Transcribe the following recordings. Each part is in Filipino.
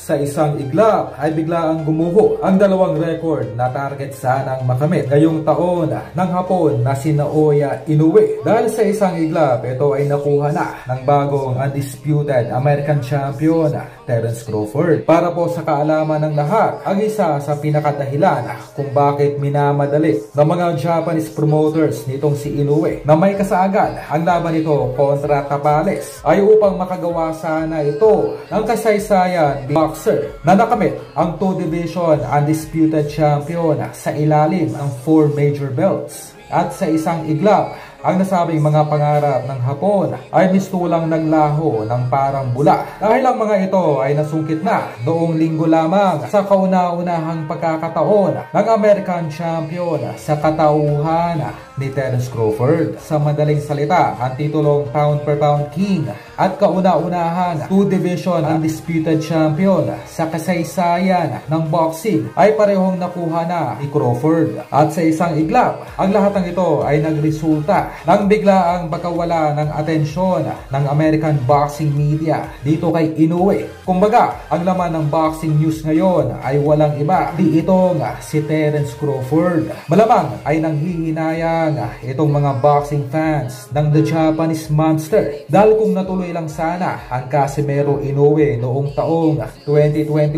Sa isang iglap ay biglaang gumuho ang dalawang record na target sanang makamit ngayong taon ng Hapon na si Naoya Inoue. Dahil sa isang iglap, ito ay nakuha na ng bagong undisputed American champion Terence Crawford. Para po sa kaalaman ng lahat, ang isa sa pinakadahilan kung bakit minamadali ng mga Japanese promoters nitong si Inoue na may kasaagad ang laban nito kontra Tapales ay upang makagawa sana ito ng kasaysayan boxer na nakamit ang 2-division undisputed champion sa ilalim ng 4 major belts. At sa isang iglap, ang nasabing mga pangarap ng Hapon ay mistulang naglaho ng parang bula dahil ang mga ito ay nasungkit na noong linggo lamang sa kauna-unahang pagkakataon ng American Champion sa katauhan ni Terence Crawford. Sa madaling salita, ang titulong pound per pound king at kauna-unahan 2-division undisputed champion sa kasaysayan ng boxing ay parehong nakuha na ni Crawford. At sa isang iglap, ang lahat ng ito ay nagresulta nang biglaang pagkawala ng atensyon ng American boxing media dito kay Inoue. Kumbaga, ang laman ng boxing news ngayon ay walang iba, di itong si Terence Crawford. Malamang ay nanghihinayang itong mga boxing fans ng The Japanese Monster dahil kung natuloy lang sana ang Casimero Inoue noong taong 2021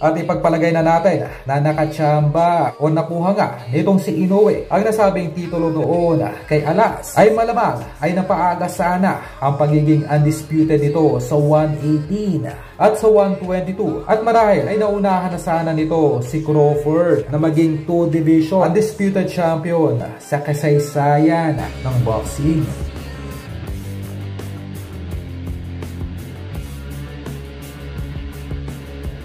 at ipagpalagay na natin na nakachamba o nakuha nga nitong si Inoue ang nasabing titulo noon kay Alas, ay malamang ay napaaga sana ang pagiging undisputed nito sa 118 at sa 122 at marahil ay naunahan na sana nito si Crawford na maging 2-division undisputed champion sa kasaysayan ng boxing.